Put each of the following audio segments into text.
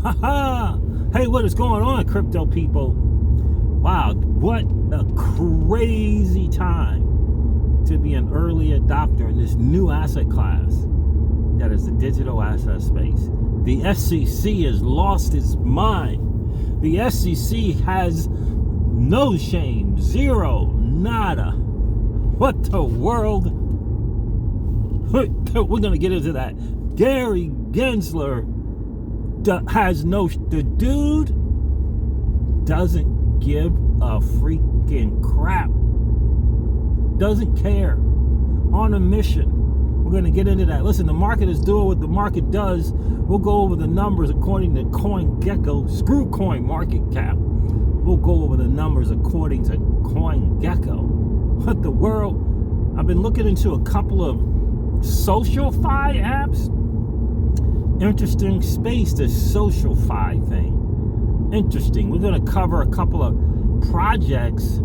Hey, what is going on, crypto people? Wow, what a crazy time to be an early adopter in this new asset class that is the digital asset space. The SEC has lost its mind. The SEC has no shame, zero, nada. What the world? We're going to get into that. Gary Gensler has the dude doesn't give a freaking crap, doesn't care, on a mission. We're going to get into that. Listen, the market is doing what the market does. We'll go over the numbers according to CoinGecko. Screw coin market cap. We'll go over the numbers according to CoinGecko. What the world? I've been looking into a couple of SocialFi apps. Interesting space, this SocialFi thing. Interesting. We're going to cover a couple of projects.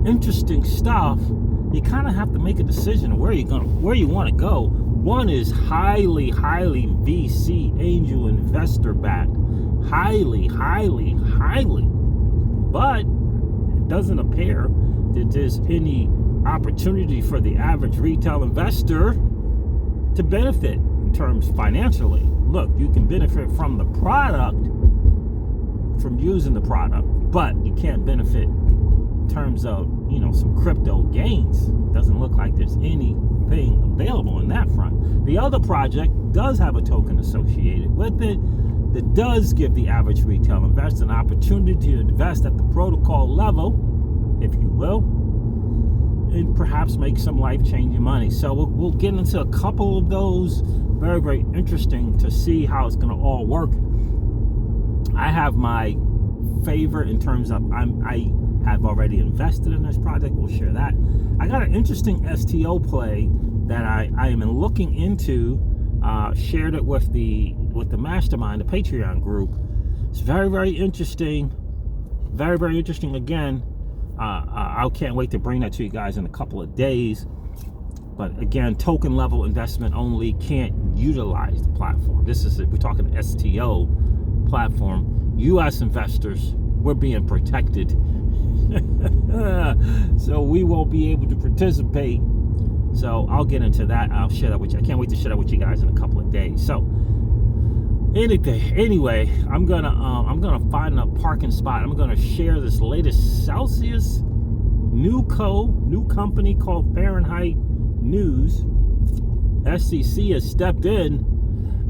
Interesting stuff. You kind of have to make a decision of where you want to go. One is highly VC angel investor backed. Highly. But it doesn't appear that there's any opportunity for the average retail investor to benefit in terms financially. Look, you can benefit from the product, from using the product, but you can't benefit in terms of, some crypto gains. Doesn't look like there's anything available in that front. The other project does have a token associated with it that does give the average retail investor an opportunity to invest at the protocol level, if you will, and perhaps make some life-changing money. So we'll get into a couple of those. Very, very interesting to see how it's going to all work. I have my favorite in terms of I have already invested in this project. We'll share that. I got an interesting STO play that I am looking into. Shared it with the mastermind, the Patreon group. It's very, very interesting. Very, very interesting. Again, I can't wait to bring that to you guys in a couple of days. But again, token level investment only, can't utilize the platform. We're talking STO platform. U.S. investors, we're being protected. So we won't be able to participate. So I'll get into that. I'll share that with you. I can't wait to share that with you guys in a couple of days. So anyway, I'm gonna find a parking spot. I'm gonna share this latest Celsius new company called Fahrenheit News. SEC has stepped in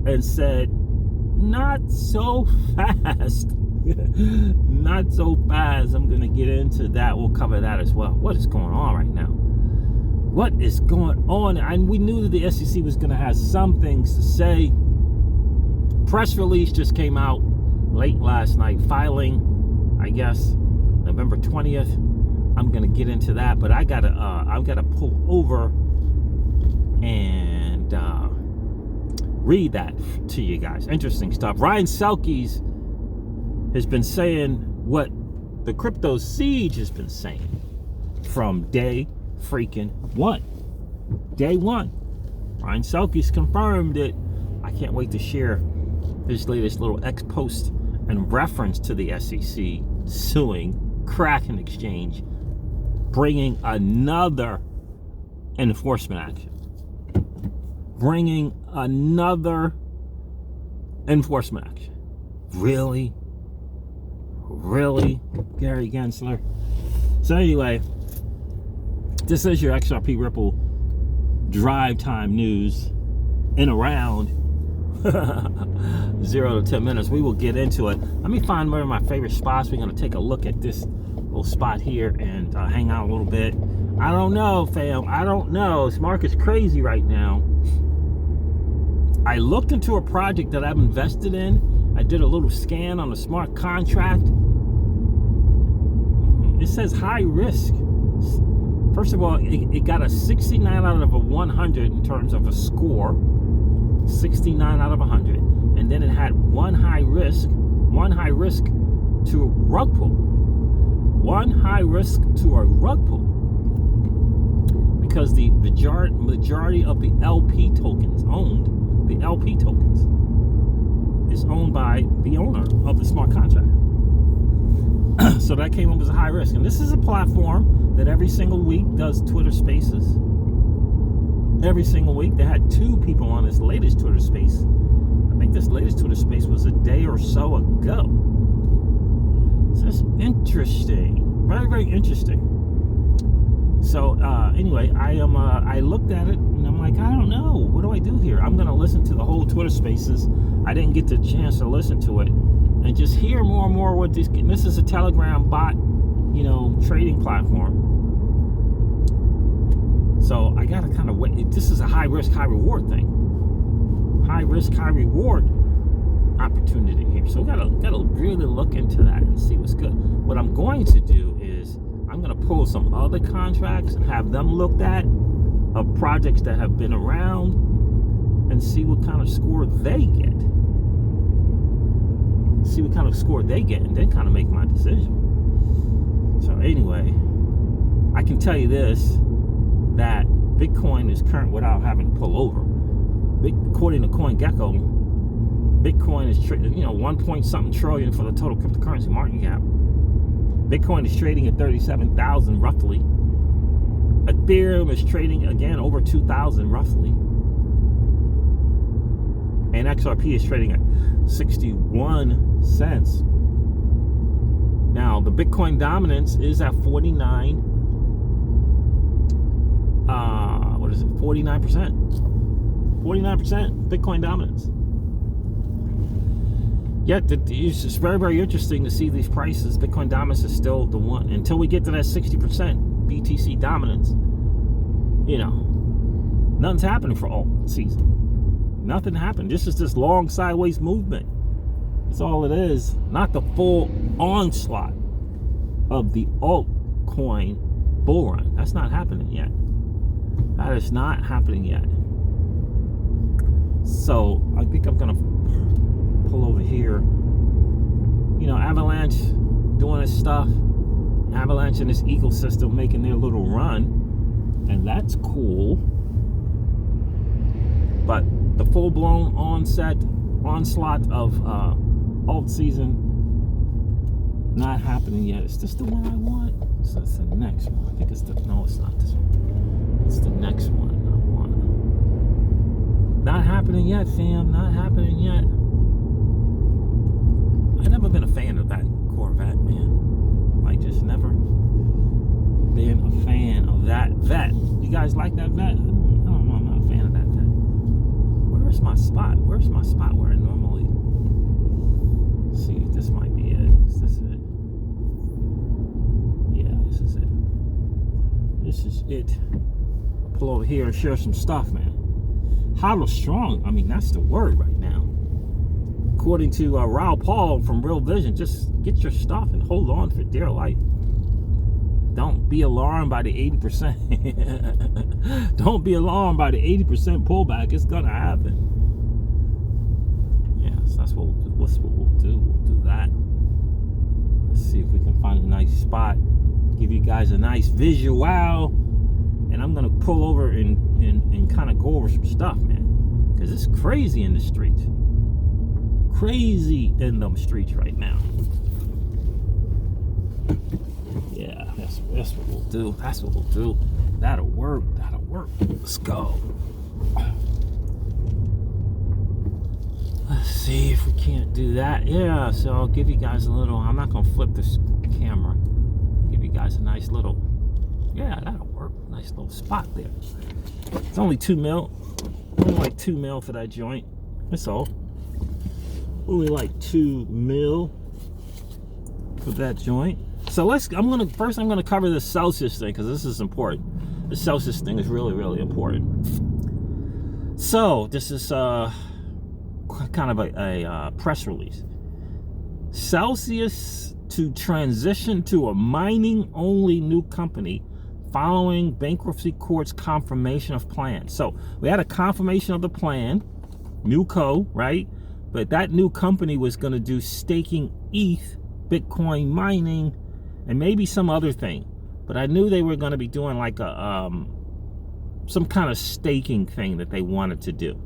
and said, not so fast. Not so fast. I'm gonna get into that. We'll cover that as well. What is going on right now? What is going on? And we knew that the SEC was going to have some things to say. Press release just came out late last night, filing, I guess, November 20th. I'm going to get into that, but I've got to pull over and read that to you guys. Interesting stuff. Ryan Selkes has been saying what the crypto siege has been saying from day freaking one. Day one. Ryan Selkes confirmed it. I can't wait to share his latest little X post in reference to the SEC suing Kraken Exchange, bringing another enforcement action. Really, Gary Gensler? So anyway, this is your XRP Ripple drive time news in around 0 to 10 minutes. We will get into it. Let me find one of my favorite spots. We're going to take a look at this little spot here and hang out a little bit. I don't know, fam. I don't know. This market's crazy right now. I looked into a project that I've invested in. I did a little scan on the smart contract. It says high risk. First of all, it got a 69 out of a 100 in terms of a score. 69 out of 100. And then it had one high risk to a rug pull. One high risk to a rug pull. Because the majority of the LP tokens owned the LP tokens. is owned by the owner of the smart contract. So that came up as a high risk. And this is a platform that every single week does Twitter Spaces. Every single week. They had 2 people on this latest Twitter Space. I think this latest Twitter Space was a day or so ago. So it's interesting. Very, very interesting. So anyway, I looked at it and I'm like, I don't know. What do I do here? I'm going to listen to the whole Twitter Spaces. I didn't get the chance to listen to it. And just hear more and more what this is a Telegram bot, trading platform. So I gotta kind of wait. This is a high risk, high reward thing. High risk, high reward opportunity here. So we gotta really look into that and see what's good. What I'm going to do is I'm gonna pull some other contracts and have them looked at of projects that have been around and see what kind of score they get. See what kind of score they get, and then kind of make my decision. So anyway, I can tell you this, that Bitcoin is current without having to pull over. According to CoinGecko, Bitcoin is 1 point something trillion for the total cryptocurrency market cap. Bitcoin is trading at 37,000 roughly. Ethereum is trading again over 2,000 roughly. And XRP is trading at 61 cents. Now, the Bitcoin dominance is at 49. 49%. 49% Bitcoin dominance. Yet, it's just very, very interesting to see these prices. Bitcoin dominance is still the one. Until we get to that 60% BTC dominance, nothing's happening for alt season. Nothing happened. This is this long sideways movement. That's all it is. Not the full onslaught of the altcoin bull run. That's not happening yet. That is not happening yet. So I think I'm gonna pull over here. Avalanche doing its stuff. Avalanche in this ecosystem making their little run, and that's cool. But the full-blown onslaught of alt season, not happening yet. Is this the one I want? So it's the next one. I think it's no, it's not this one. It's the next one I want. Not happening yet, fam. Not happening yet. I've never been a fan of that Corvette, man. Like, just never been a fan of that vet. You guys like that vet? I don't know. I'm not a fan of that vet. Where's my spot? Where's my spot where I normally... Let's see, this might be it. Is this it? Yeah, this is it. This is it. I'll pull over here and share some stuff, man. Hodl strong. I mean, that's the word right now. According to Raul Paul from Real Vision, just get your stuff and hold on for dear life. Don't be alarmed by the 80%. Don't be alarmed by the 80% pullback. It's gonna happen. Yeah, so that's what we'll do. What's what we'll do? We'll do that. Let's see if we can find a nice spot. Give you guys a nice visual. And I'm gonna pull over and kind of go over some stuff, man. Because it's crazy in the streets. Crazy in them streets right now. Yeah, that's what we'll do. That's what we'll do. That'll work. That'll work. Let's go. Let's see if we can't do that. Yeah, so I'll give you guys a little... I'm not going to flip this camera. Give you guys a nice little... Yeah, that'll work. Nice little spot there. It's only 2 mil. Only like 2 mil for that joint. That's all. Only like 2 mil for that joint. So I'm gonna cover this Celsius thing because this is important. The Celsius thing is really, really important. So this is kind of a press release. Celsius to transition to a mining-only new company following bankruptcy court's confirmation of plan. So we had a confirmation of the plan, new co, right? But that new company was going to do staking ETH, Bitcoin mining, and maybe some other thing. But I knew they were going to be doing like a some kind of staking thing that they wanted to do.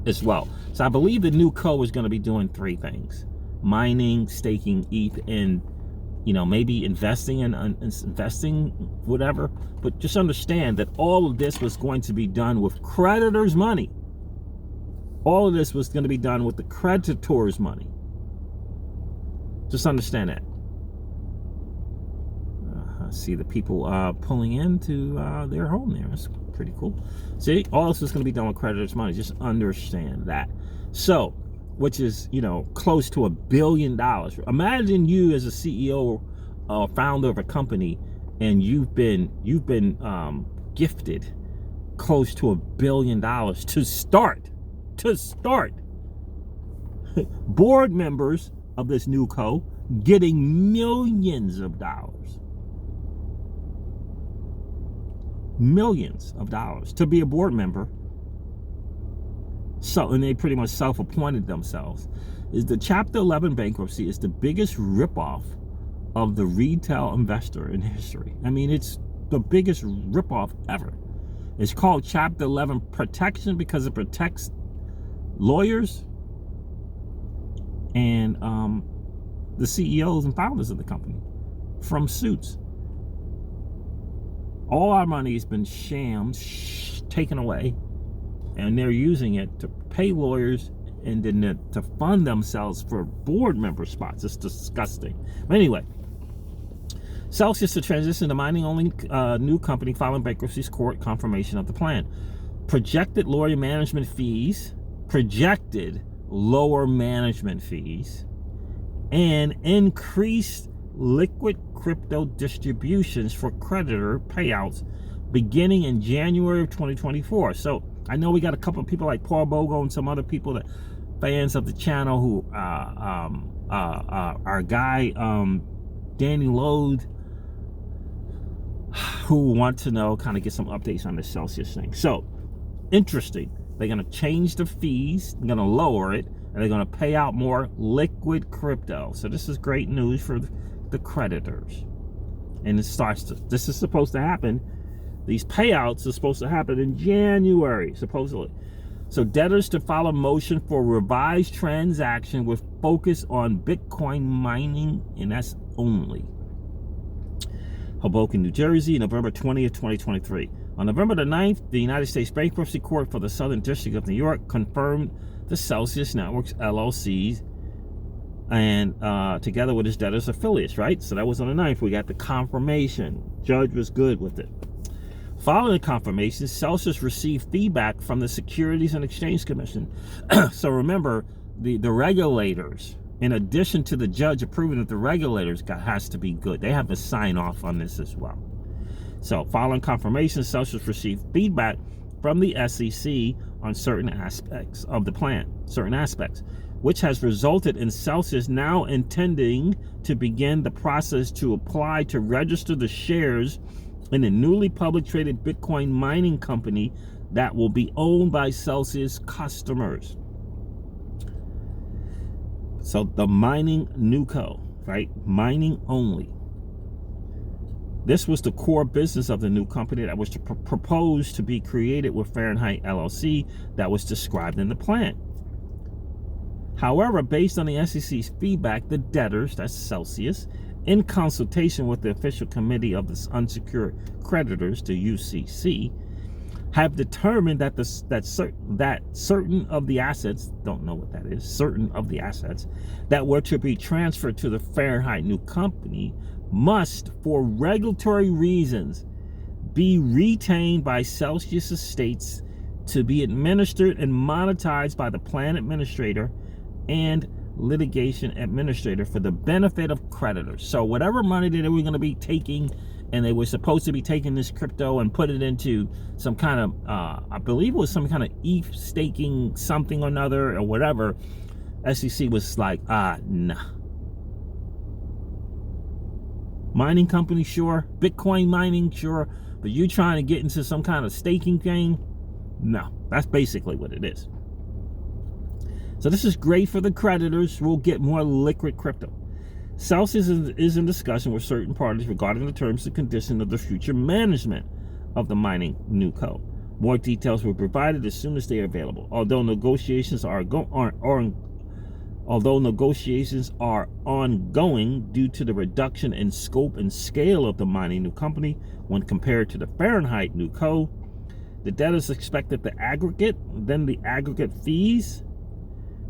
as well. So I believe the new co is going to be doing three things: mining, staking ETH, and maybe investing in investing whatever. But just understand that all of this was going to be done with creditors' money. All of this was going to be done with the creditors' money. Just understand that. See the people pulling into their home there. That's pretty cool. See, all this is going to be done with creditors' money. Just understand that. So, which is, close to $1 billion. Imagine you as a CEO or founder of a company, and you've been gifted close to $1 billion to start. Board members of this new co getting millions of dollars to be a board member. So, and they pretty much self-appointed themselves. Is the Chapter 11 bankruptcy is the biggest ripoff of the retail investor in history. I mean, it's the biggest ripoff ever. It's called Chapter 11 protection because it protects lawyers and the CEOs and founders of the company from suits. All our money has been shammed, taken away, and they're using it to pay lawyers and then to fund themselves for board member spots. It's disgusting. But anyway, Celsius to transition to mining-only new company following bankruptcy's court confirmation of the plan. Projected lower management fees, and increased liquid crypto distributions for creditor payouts beginning in January of 2024. So I know we got a couple of people like Paul Bogo and some other people that fans of the channel who our guy Danny Lode, who want to know, kind of get some updates on the Celsius thing. So interesting. They're going to change the fees, they're going to lower it, and they're going to pay out more liquid crypto. So this is great news for the creditors. And this is supposed to happen. These payouts are supposed to happen in January, supposedly. So debtors to file a motion for revised transaction with focus on Bitcoin mining, and that's only. Hoboken, New Jersey, November 20th, 2023. On November the 9th, the United States Bankruptcy Court for the Southern District of New York confirmed the Celsius Networks LLCs and together with his debtors affiliates, right? So that was on the 9th. We got the confirmation. Judge was good with it. Following the confirmation, Celsius received feedback from the Securities and Exchange Commission. So remember, the regulators, in addition to the judge approving it, the regulators has to be good. They have to sign off on this as well. So following confirmation, Celsius received feedback from the SEC on certain aspects of the plan, which has resulted in Celsius now intending to begin the process to apply to register the shares in a newly public traded Bitcoin mining company that will be owned by Celsius customers. So the mining newco, right? Mining only. This was the core business of the new company that was proposed to be created with Fahrenheit LLC that was described in the plan. However, based on the SEC's feedback, the debtors, that's Celsius, in consultation with the official committee of the unsecured creditors, the UCC, have determined that certain of the assets, don't know what that is, certain of the assets that were to be transferred to the Fahrenheit new company must, for regulatory reasons, be retained by Celsius Estates to be administered and monetized by the plan administrator and litigation administrator for the benefit of creditors. So whatever money that they were going to be taking, and they were supposed to be taking this crypto and put it into some kind of, I believe it was some kind of ETH staking something or another or whatever, SEC was like, nah. Mining company, sure. Bitcoin mining, sure. But you trying to get into some kind of staking thing? No. That's basically what it is. So this is great for the creditors. We'll get more liquid crypto. Celsius is in discussion with certain parties regarding the terms and conditions of the future management of the mining newco. More details will be provided as soon as they are available. Although negotiations are ongoing due to the reduction in scope and scale of the mining new company when compared to the Fahrenheit new co, the debtors expect that the aggregate fees,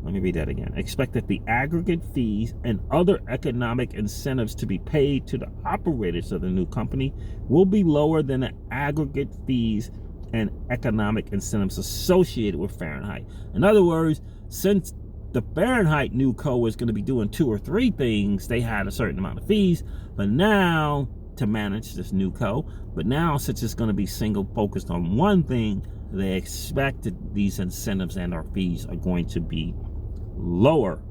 let me read that again, expect that the aggregate fees and other economic incentives to be paid to the operators of the new company will be lower than the aggregate fees and economic incentives associated with Fahrenheit. In other words, since the Fahrenheit new co was going to be doing 2 or 3 things, they had a certain amount of fees, but now to manage this new co, but now since it's going to be single focused on one thing, they expect that these incentives and our fees are going to be lower,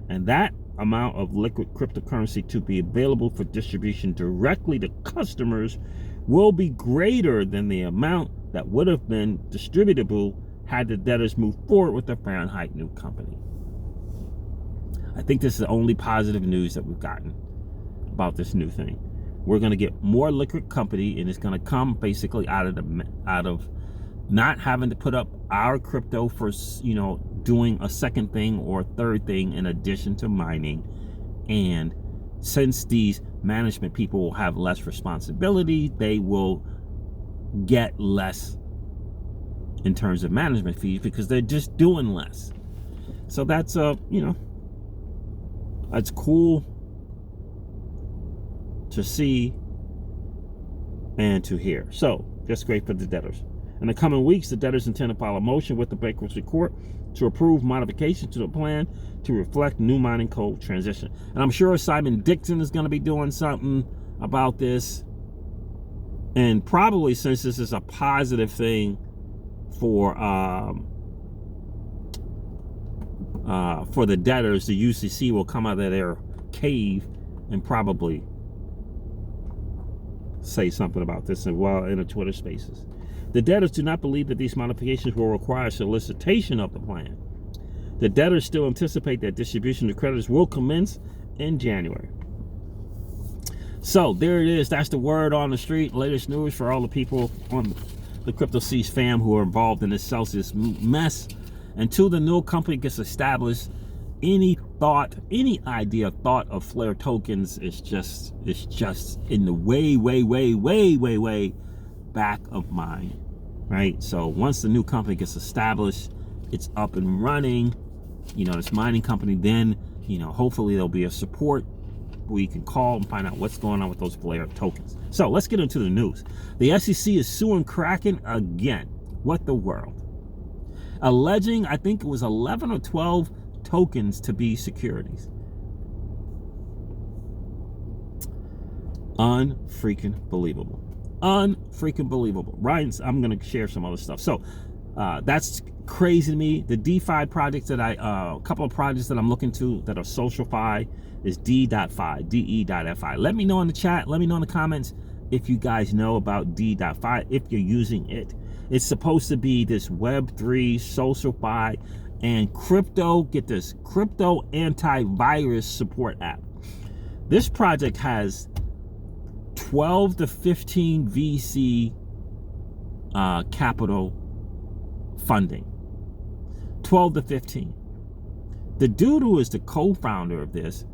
and that amount of liquid cryptocurrency to be available for distribution directly to customers will be greater than the amount that would have been distributable had the debtors moved forward with the Fahrenheit new company. I think this is the only positive news that we've gotten about this new thing. We're going to get more liquid company, and it's going to come basically out of not having to put up our crypto for, doing a second thing or a third thing in addition to mining. And since these management people will have less responsibility, they will get less in terms of management fees because they're just doing less. So that's that's cool to see and to hear. So that's great for the debtors. In the coming weeks, the debtors intend to file a motion with the bankruptcy court to approve modifications to the plan to reflect new mining code transition. And I'm sure Simon Dixon is going to be doing something about this. And probably, since this is a positive thing for the debtors, the UCC will come out of their cave and probably say something about this in the Twitter Spaces. The debtors do not believe that these modifications will require solicitation of the plan. The debtors still anticipate that distribution to creditors will commence in January. So there it is. That's the word on the street. Latest news for all the people on the Crypto Seas fam who are involved in this Celsius mess. Until the new company gets established, any thought of Flare tokens is just in the way back of mind, right? So once the new company gets established, it's up and running, this mining company, then, hopefully there'll be a support where you can call and find out what's going on with those Flare tokens. So let's get into the news. The SEC is suing Kraken again. What the world? Alleging, I think it was 11 or 12 tokens to be securities. Unfreaking believable. Ryan, I'm going to share some other stuff. So that's crazy to me. The DeFi projects that a couple of projects that I'm looking to that are SocialFi is D.Fi, DE.fi. Let me know in the chat. Let me know in the comments if you guys know about D.fi, if you're using it. It's supposed to be this Web3 SocialFi and crypto antivirus support app. This project has 12 to 15 VC capital funding. 12 to 15. The dude who is the co-founder of this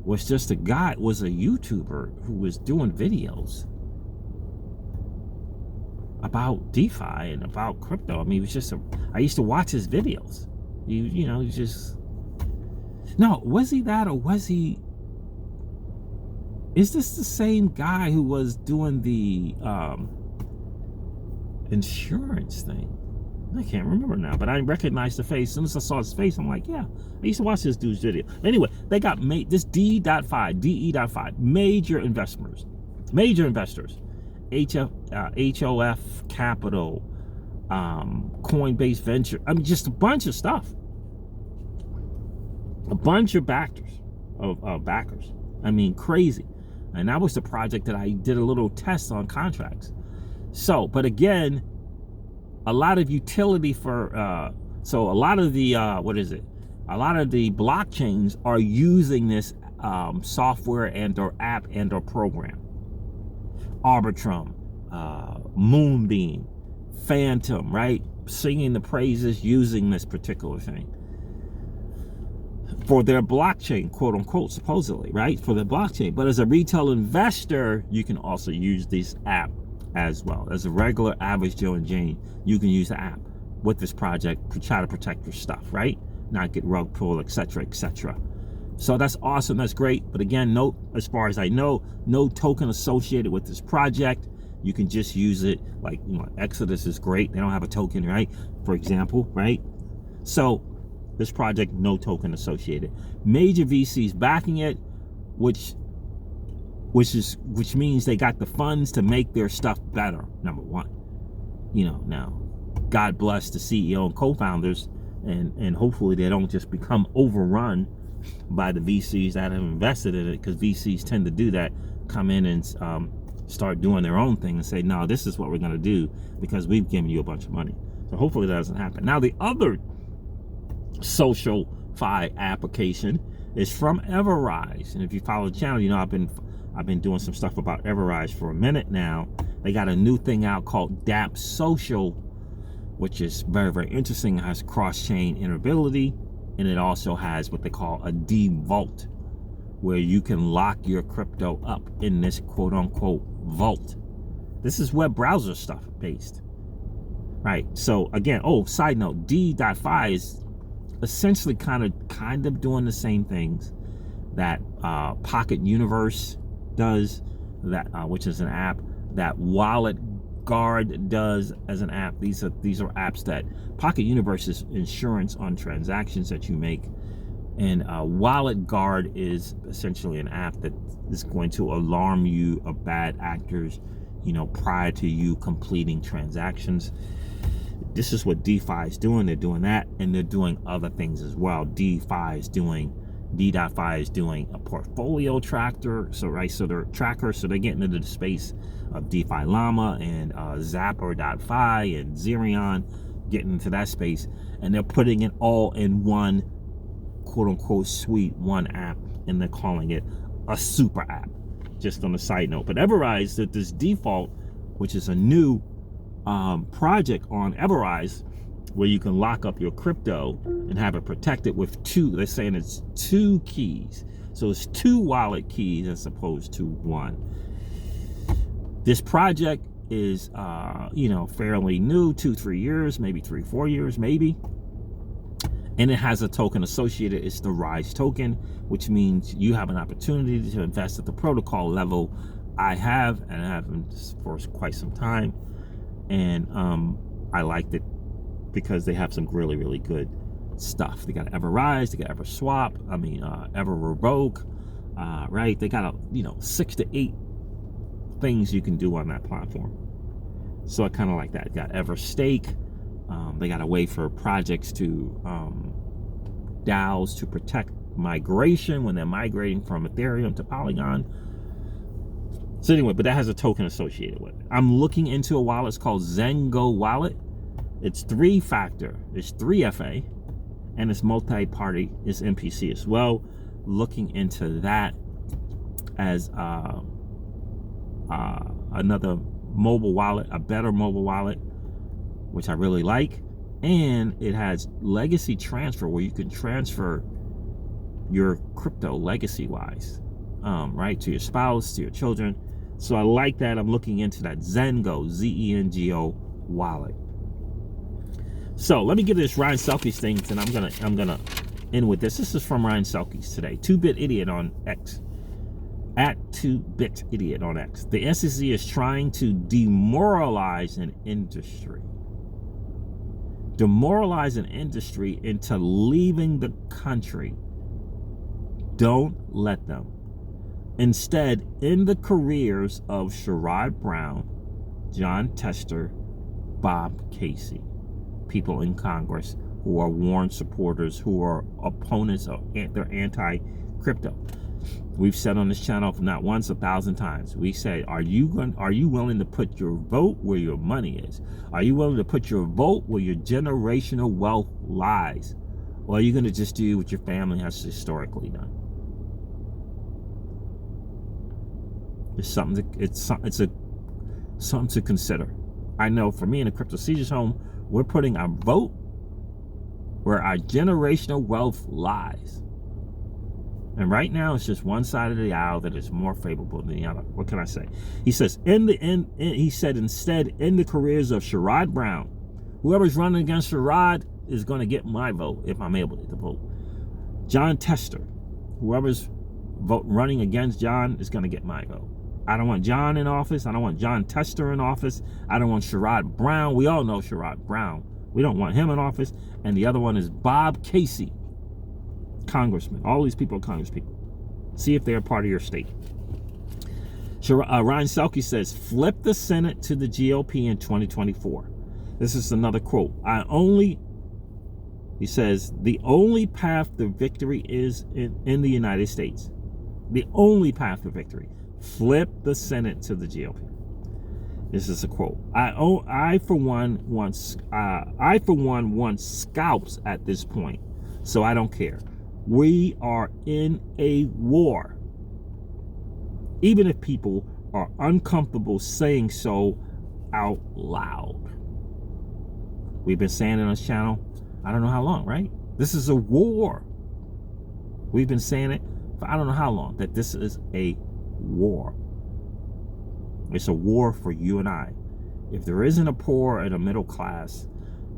was a YouTuber who was doing videos about DeFi and about crypto. I mean, I used to watch his videos. Was he that, or was he? Is this the same guy who was doing the insurance thing? I can't remember now, but I recognized the face. As soon as I saw his face, I'm like, yeah, I used to watch this dude's video. Anyway, they got this D.fi, DE.fi, major investors, HOF Capital, Coinbase Venture. I mean, just a bunch of stuff. A bunch of backers. I mean, crazy. And that was the project that I did a little test on contracts. So, but again, a lot of utility for, a lot of the, a lot of the blockchains are using this software and or app and or program. Arbitrum, Moonbeam, phantom, right? Singing the praises using this particular thing for their blockchain, quote unquote, supposedly, right? For the blockchain. But as a retail investor, you can also use this app as well. As a regular average Joe and Jane, you can use the app with this project to try to protect your stuff, right? Not get rug pulled, etc., etc. So that's awesome. That's great. But again, note, as far as I know, no token associated with this project. You can just use it. Like, you know, Exodus is great. They don't have a token, right? For example, right? So this project, no token associated. Major VCs backing it, which means they got the funds to make their stuff better. Number one, you know, now, God bless the CEO and co-founders, and hopefully they don't just become overrun by the VCs that have invested in it, because VCs tend to do that, come in and start doing their own thing and say, no, this is what we're going to do because we've given you a bunch of money. So hopefully that doesn't happen. Now, the other social fi application is from Everrise, and if you follow the channel, you know I've been doing some stuff about Everrise for a minute now. They got a new thing out called DApp Social, which is very, very interesting. It has cross-chain interoperability, and it also has what they call a D-Vault, where you can lock your crypto up in this quote-unquote vault. This is web browser stuff based, right? So again, side note, D.Fi is essentially kind of doing the same things that Pocket Universe does, that which is an app, that Wallet Guard does as an app. These are apps that Pocket Universe is insurance on transactions that you make, and Wallet Guard is essentially an app that is going to alarm you of bad actors, you know, prior to you completing transactions. This is what DeFi is doing. They're doing that, and they're doing other things as well. D.Fi is doing a portfolio tracker. So they're trackers. So they're getting into the space of DeFi Llama and Zapper.fi and Zerion, getting into that space, and they're putting it all in one quote unquote suite, one app, and they're calling it a super app. Just on a side note, but Everrise, that this default, which is a new project on Everrise, where you can lock up your crypto and have it protected with they're saying it's 2 keys. So it's 2 wallet keys as opposed to 1. This project is, fairly new, 2-3 years, maybe 3-4 years, maybe. And it has a token associated. It's the RISE token, which means you have an opportunity to invest at the protocol level. I have for quite some time. And I liked it because they have some really, really good stuff. They got Everrise, they got EverSwap, EverRevoke, right? They got 6 to 8 things you can do on that platform. So I kind of like that. They got EverStake. They got a way for projects to DAOs to protect migration when they're migrating from Ethereum to Polygon. So anyway, but that has a token associated with it. I'm looking into a wallet. It's called Zengo Wallet. It's 3-factor. It's 3FA, and it's multi-party. It's MPC as well. Looking into that as another mobile wallet, a better mobile wallet, which I really like. And it has legacy transfer, where you can transfer your crypto legacy-wise, right, to your spouse, to your children. So I like that. I'm looking into that Zengo, Zengo wallet. So let me get this Ryan Selkis thing, and I'm gonna end with this. This is from Ryan Selkis today. 2-Bit Idiot on X. At 2-Bit Idiot on X. The SEC is trying to demoralize an industry. Demoralize an industry into leaving the country. Don't let them. Instead, end the careers of Sherrod Brown, John Tester, Bob Casey, people in Congress who are Warren supporters, who are opponents of, they're anti-crypto. We've said on this channel not once, 1,000 times. We say, are you willing to put your vote where your money is? Are you willing to put your vote where your generational wealth lies? Or are you going to just do what your family has historically done? It's something to consider. I know for me in the Crypto Seizures home, we're putting our vote where our generational wealth lies. And right now, it's just one side of the aisle that is more favorable than the other. What can I say? He says, he said, instead, in the careers of Sherrod Brown, whoever's running against Sherrod is going to get my vote if I'm able to vote. John Tester, whoever's running against John is going to get my vote. I don't want John in office. I don't want John Tester in office. I don't want Sherrod Brown. We all know Sherrod Brown. We don't want him in office. And the other one is Bob Casey, congressman. All these people are congresspeople. See if they're part of your state. Ryan Selke says, flip the Senate to the GOP in 2024. This is another quote. He says, the only path to victory is in the United States. The only path to victory. Flip the Senate to the GOP. This is a quote. I for one want scalps at this point, so I don't care. We are in a war. Even if people are uncomfortable saying so out loud. We've been saying it on this channel, I don't know how long, right? This is a war. We've been saying it for I don't know how long, that this is a war. It's a war for you and I. If there isn't a poor and a middle class,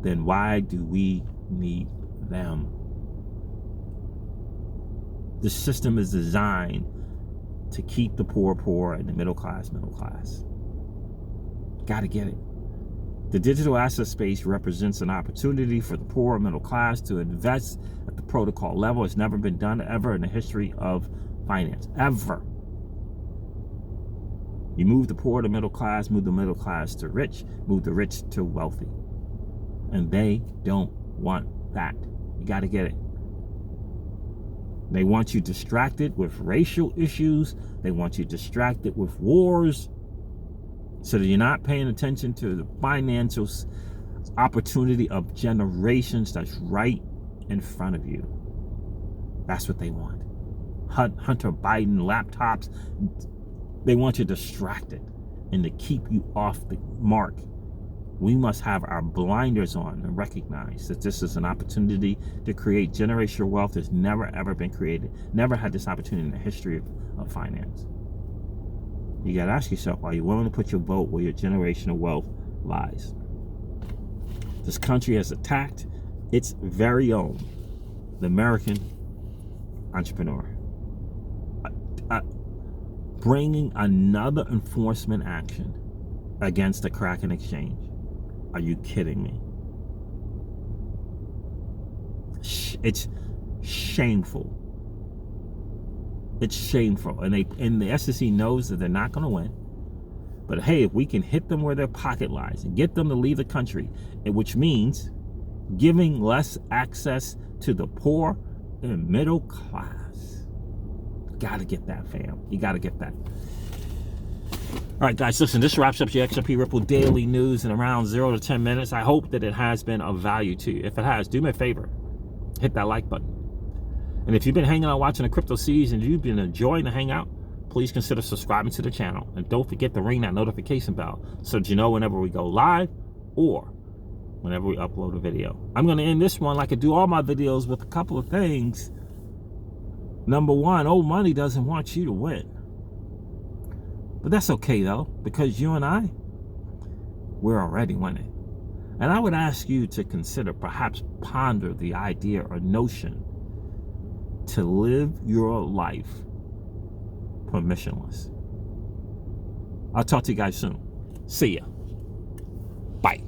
then why do we need them? The system is designed to keep the poor and the middle class. Got to get it. The digital asset space represents an opportunity for the poor and middle class to invest at the protocol level. It's never been done ever in the history of finance, ever. You move the poor to middle class, move the middle class to rich, move the rich to wealthy. And they don't want that. You got to get it. They want you distracted with racial issues. They want you distracted with wars, so that you're not paying attention to the financial opportunity of generations that's right in front of you. That's what they want. Hunter Biden laptops. They want you distracted and to keep you off the mark. We must have our blinders on and recognize that this is an opportunity to create generational wealth that's never ever been created. Never had this opportunity in the history of finance. You got to ask yourself, are you willing to put your vote where your generational wealth lies? This country has attacked its very own, the American entrepreneur. Bringing another enforcement action against the Kraken exchange. Are you kidding me? It's shameful. It's shameful. And the SEC knows that they're not going to win. But hey, if we can hit them where their pocket lies and get them to leave the country, which means giving less access to the poor and middle class. Got to get that, fam. You got to get that. All right, guys, listen, this wraps up your XRP Ripple Daily News in around 0 to 10 minutes. I hope that it has been of value to you. If it has, do me a favor. Hit that like button. And if you've been hanging out watching the Crypto Seas and you've been enjoying the hangout, please consider subscribing to the channel. And don't forget to ring that notification bell so that you know whenever we go live or whenever we upload a video. I'm going to end this one like I do all my videos with a couple of things. Number one, old money doesn't want you to win. But that's okay, though, because you and I, we're already winning. And I would ask you to consider, perhaps ponder the idea or notion to live your life permissionless. I'll talk to you guys soon. See ya. Bye.